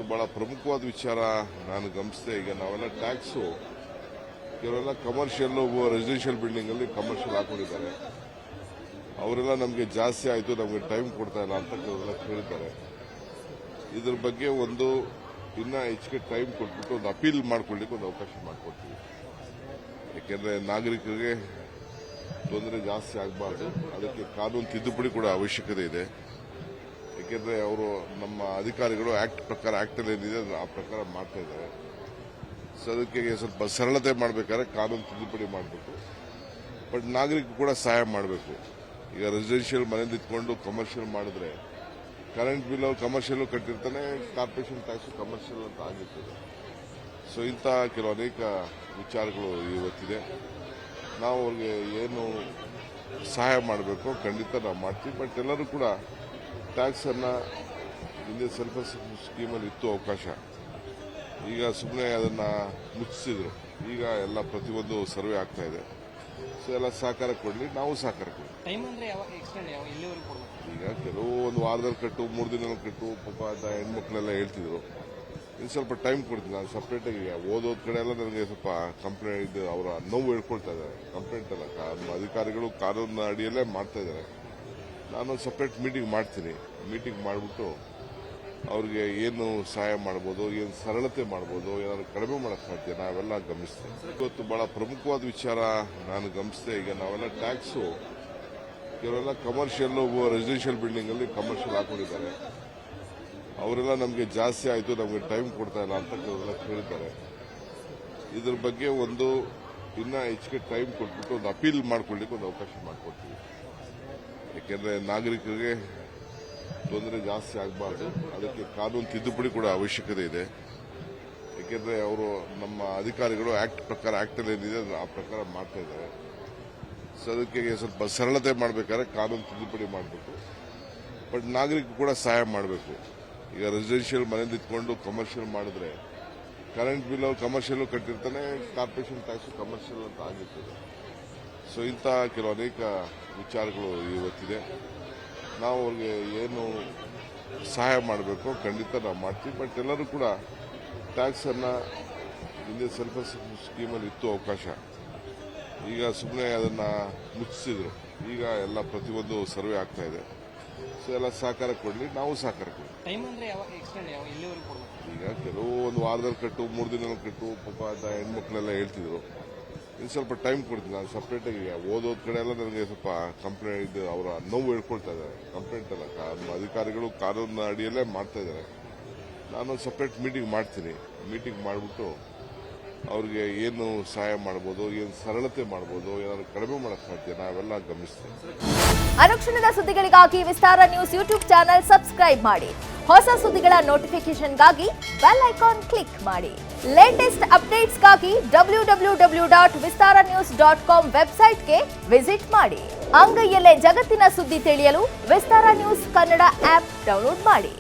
ಬಹಳ ಪ್ರಮುಖವಾದ ವಿಚಾರ ನಾನು ಗಮನಿಸಿದೆ. ಈಗ ನಾವೆಲ್ಲ ಟ್ಯಾಕ್ಸು ಕೆಲವೆಲ್ಲ ಕಮರ್ಷಿಯಲ್ ರೆಸಿಡೆನ್ಷಿಯಲ್ ಬಿಲ್ಡಿಂಗ್ ಅಲ್ಲಿ ಕಮರ್ಷಿಯಲ್ ಹಾಕೊಂಡಿದ್ದಾರೆ. ಅವರೆಲ್ಲ ನಮಗೆ ಜಾಸ್ತಿ ಆಯಿತು, ನಮಗೆ ಟೈಮ್ ಕೊಡ್ತಾ ಇಲ್ಲ ಅಂತ ಕೆಲವೆಲ್ಲ ಕೇಳಿದ್ದಾರೆ. ಇದ್ರ ಬಗ್ಗೆ ಇನ್ನ ಹೆಚ್ಚಿಗೆ ಟೈಮ್ ಕೊಟ್ಬಿಟ್ಟು ಒಂದು ಅಪೀಲ್ ಮಾಡ್ಕೊಳ್ಳಿಕ್ಕೆ ಒಂದು ಅವಕಾಶ ಮಾಡಿಕೊಡ್ತೀವಿ. ಯಾಕೆಂದ್ರೆ ನಾಗರಿಕರಿಗೆ ತೊಂದರೆ ಜಾಸ್ತಿ ಆಗಬಾರ್ದು, ಅದಕ್ಕೆ ಕಾನೂನು ತಿದ್ದುಪಡಿ ಕೂಡ ಅವಶ್ಯಕತೆ ಇದೆ. ಯಾಕೆಂದ್ರೆ ಅವರು ನಮ್ಮ ಅಧಿಕಾರಿಗಳು ಆಕ್ಟ್ ಪ್ರಕಾರ ಆಕ್ಟಲ್ಲಿ ಏನಿದೆ ಆ ಪ್ರಕಾರ ಮಾಡ್ತಾ ಇದ್ದಾರೆ. ಸೊ ಅದಕ್ಕೆ ಸ್ವಲ್ಪ ಸರಳತೆ ಮಾಡಬೇಕಾದ್ರೆ ಕಾನೂನು ತಿದ್ದುಪಡಿ ಮಾಡಬೇಕು. ಬಟ್ ನಾಗರಿಕರು ಕೂಡ ಸಹಾಯ ಮಾಡಬೇಕು. ಈಗ ರೆಸಿಡೆನ್ಷಿಯಲ್ ಮನೆ ನಿಂತ್ಕೊಂಡು ಕಮರ್ಷಿಯಲ್ ಮಾಡಿದ್ರೆ ಕರೆಂಟ್ ಬಿಲ್ ಅವ್ರು ಕಮರ್ಷಿಯಲ್ ಕಟ್ಟಿರ್ತಾನೆ, ಕಾರ್ಪೊರೇಷನ್ ಟ್ಯಾಕ್ಸ್ ಕಮರ್ಷಿಯಲ್ ಅಂತ ಆಗಿರ್ತದೆ. ಸೊ ಇಂಥ ಕೆಲವು ಅನೇಕ ವಿಚಾರಗಳು ಇವತ್ತಿದೆ. ನಾವು ಅವ್ರಿಗೆ ಏನು ಸಹಾಯ ಮಾಡಬೇಕು ಖಂಡಿತ ನಾವು ಮಾಡ್ತೀವಿ. ಬಟ್ ಎಲ್ಲರೂ ಕೂಡ ಟ್ಯಾಕ್ಸ್ ಅನ್ನ ಹಿಂದೆ ಸೆಲ್ಫ್ ಸ್ಕೀಮಲ್ಲಿ ಇತ್ತು ಅವಕಾಶ, ಈಗ ಸುಮ್ಮನೆ ಅದನ್ನ ಮುಚ್ಚಿಸಿದ್ರು. ಈಗ ಎಲ್ಲ ಪ್ರತಿಯೊಂದು ಸರ್ವೆ ಆಗ್ತಾ ಇದೆ. ಸೊ ಎಲ್ಲ ಸಹಕಾರ ಕೊಡಲಿ, ನಾವು ಸಹಕಾರ ಕೊಡಲಿ. ಈಗ ಕೆಲವು ಒಂದು ವಾರದಲ್ಲಿ ಕಟ್ಟು, 3 ದಿನದಲ್ಲಿ ಕಟ್ಟು ಪಾಪ ಅಂತ ಹೆಣ್ಮಕ್ಳೆಲ್ಲ ಹೇಳ್ತಿದ್ರು. ಇನ್ನು ಸ್ವಲ್ಪ ಟೈಮ್ ಕೊಡ್ತೀನಿ. ನಾನು ಸಪ್ರೇಟ್ ಆಗಿ ಓದೋದ್ ಕಡೆ ಎಲ್ಲ ನನಗೆ ಸ್ವಲ್ಪ ಕಂಪ್ಲೇಂಟ್ ಅವರ ನೋವು ಹೇಳ್ಕೊಳ್ತಾ ಇದ್ದಾರೆ. ಕಂಪ್ಲೇಂಟ್ ಅಲ್ಲ, ಅಧಿಕಾರಿಗಳು ಕಾನೂನು ಅಡಿಯಲ್ಲೇ ಮಾಡ್ತಾ ಇದ್ದಾರೆ. ನಾನು ಸಪ್ರೇಟ್ ಮೀಟಿಂಗ್ ಮಾಡ್ತೀನಿ. ಮೀಟಿಂಗ್ ಮಾಡಿಬಿಟ್ಟು ಅವ್ರಿಗೆ ಏನು ಸಹಾಯ ಮಾಡ್ಬೋದು, ಏನು ಸರಳತೆ ಮಾಡ್ಬೋದು, ಏನಾದ್ರು ಕಡಿಮೆ ಮಾಡಕ್ ಸಾಧ್ಯ ನಾವೆಲ್ಲ ಗಮನಿಸ್ತೇವೆ. ಇವತ್ತು ಬಹಳ ಪ್ರಮುಖವಾದ ವಿಚಾರ ನಾನು ಗಮನಿಸಿದೆ. ಈಗ ನಾವೆಲ್ಲ ಟ್ಯಾಕ್ಸು ಕೆಲವೆಲ್ಲ ಕಮರ್ಷಿಯಲ್ ರೆಸಿಡೆನ್ಷಿಯಲ್ ಬಿಲ್ಡಿಂಗ್ ಅಲ್ಲಿ ಕಮರ್ಷಿಯಲ್ ಹಾಕೊಂಡಿದ್ದಾರೆ. ಅವರೆಲ್ಲ ನಮಗೆ ಜಾಸ್ತಿ ಆಯಿತು, ನಮಗೆ ಟೈಮ್ ಕೊಡ್ತಾ ಇಲ್ಲ ಅಂತ ಕೆಲವೆಲ್ಲ ಕೇಳಿದ್ದಾರೆ. ಇದ್ರ ಬಗ್ಗೆ ಇನ್ನ ಹೆಚ್ಚಿಗೆ ಟೈಮ್ ಕೊಟ್ಬಿಟ್ಟು ಒಂದು ಅಪೀಲ್ ಮಾಡ್ಕೊಳ್ಳಿಕ್ಕೆ ಒಂದು ಅವಕಾಶ ಮಾಡಿಕೊಡ್ತೀವಿ. ಯಾಕೆಂದ್ರೆ ನಾಗರಿಕರಿಗೆ ತೊಂದರೆ ಜಾಸ್ತಿ ಆಗಬಾರ್ದು, ಅದಕ್ಕೆ ಕಾನೂನು ತಿದ್ದುಪಡಿ ಕೂಡ ಅವಶ್ಯಕತೆ ಇದೆ. ಯಾಕೆಂದ್ರೆ ಅವರು ನಮ್ಮ ಅಧಿಕಾರಿಗಳು ಆಕ್ಟ್ ಪ್ರಕಾರ ಆಕ್ಟಲ್ಲಿ ಏನಿದೆ ಆ ಪ್ರಕಾರ ಮಾಡ್ತಾ ಇದ್ದಾರೆ. ಸೊ ಅದಕ್ಕೆ ಸ್ವಲ್ಪ ಸರಳತೆ ಮಾಡಬೇಕಾದ್ರೆ ಕಾನೂನು ತಿದ್ದುಪಡಿ ಮಾಡಬೇಕು. ಬಟ್ ನಾಗರಿಕರು ಕೂಡ ಸಹಾಯ ಮಾಡಬೇಕು. ಈಗ ರೆಸಿಡೆನ್ಷಿಯಲ್ ಮನೆ ನಿಂತ್ಕೊಂಡು ಕಮರ್ಷಿಯಲ್ ಮಾಡಿದ್ರೆ ಕರೆಂಟ್ ಬಿಲ್ ಅವ್ರು ಕಮರ್ಷಿಯಲ್ ಕಟ್ಟಿರ್ತಾನೆ, ಕಾರ್ಪೊರೇಷನ್ ಟ್ಯಾಕ್ಸ್ ಕಮರ್ಷಿಯಲ್ ಅಂತ ಆಗಿರ್ತದೆ. ಸೊ ಇಂಥ ಕೆಲವು ಅನೇಕ ವಿಚಾರಗಳು ಇವತ್ತಿದೆ. ನಾವು ಅವ್ರಿಗೆ ಏನು ಸಹಾಯ ಮಾಡಬೇಕು ಖಂಡಿತ ನಾವು ಮಾಡ್ತೀವಿ. ಬಟ್ ಎಲ್ಲರೂ ಕೂಡ ಟ್ಯಾಕ್ಸ್ ಅನ್ನ ಹಿಂದೆ ಸೆಲ್ಫ್ ಸ್ಕೀಮಲ್ಲಿ ಇತ್ತು ಅವಕಾಶ, ಈಗ ಸುಮ್ಮನೆ ಅದನ್ನ ಮುಚ್ಚಿಸಿದ್ರು. ಈಗ ಎಲ್ಲ ಪ್ರತಿಯೊಂದು ಸರ್ವೆ ಆಗ್ತಾ ಇದೆ. ಸೊ ಎಲ್ಲ ಸಹಕಾರ ಕೊಡಲಿ, ನಾವು ಸಹಕಾರ ಕೊಡಲಿ. ಈಗ ಕೆಲವು ಒಂದು ವಾರದಲ್ಲಿ ಕಟ್ಟು, 3 ದಿನದಲ್ಲಿ ಕಟ್ಟು ಪಾಪ ಅಂತ ಹೆಣ್ಮಕ್ಳೆಲ್ಲ ಹೇಳ್ತಿದ್ರು. ಇನ್ನು ಸ್ವಲ್ಪ ಟೈಮ್ ಕೊಡ್ತೀನಿ. ನಾನು ಸಪ್ರೇಟ್ ಆಗಿ ಓದೋದ್ ಕಡೆ ಎಲ್ಲ ನನಗೆ ಸ್ವಲ್ಪ ಕಂಪ್ಲೇಂಟ್ ಅವರ ನೋವು ಹೇಳ್ಕೊಳ್ತಾ ಇದ್ದಾರೆ. ಕಂಪ್ಲೇಂಟ್ ಅಲ್ಲ, ಅಧಿಕಾರಿಗಳು ಕಾನೂನು ಅಡಿಯಲ್ಲೇ ಮಾಡ್ತಾ ಇದ್ದಾರೆ. ನಾನು ಸಪ್ರೇಟ್ ಮೀಟಿಂಗ್ ಮಾಡ್ತೀನಿ. ಮೀಟಿಂಗ್ ಮಾಡಿಬಿಟ್ಟು ಅವ್ರಿಗೆ ಏನು ಸಹಾಯ ಮಾಡ್ಬೋದು, ಏನು ಸರಳತೆ ಮಾಡ್ಬೋದು, ಏನಾದ್ರು ಕಡಿಮೆ ಮಾಡಕ್ ಸಾಧ್ಯ ನಾವೆಲ್ಲ ಗಮನಿಸ್ತೇವೆ. ಅನುಕ್ಷಣದ ಸುದ್ದಿಗಳಿಗಾಗಿ ವಿಸ್ತಾರ ನ್ಯೂಸ್ ಯೂಟ್ಯೂಬ್ ಚಾನೆಲ್ ಸಬ್ಸ್ಕ್ರೈಬ್ ಮಾಡಿ. ಹೊಸ ಸುದ್ದಿಗಳ ನೋಟಿಫಿಕೇಶನ್ಗಾಗಿ ಬೆಲ್ ಐಕಾನ್ ಕ್ಲಿಕ್ ಮಾಡಿ. ಲೇಟೆಸ್ಟ್ ಅಪ್ಡೇಟ್ಸ್ಗಾಗಿ www.vistaranews.com ವೆಬ್ಸೈಟ್ಗೆ ವಿಸಿಟ್ ಮಾಡಿ. ಅಂಗೈಯಲ್ಲೇ ಜಗತ್ತಿನ ಸುದ್ದಿ ತಿಳಿಯಲು ವಿಸ್ತಾರ ನ್ಯೂಸ್ ಕನ್ನಡ ಆಪ್ ಡೌನ್ಲೋಡ್ ಮಾಡಿ.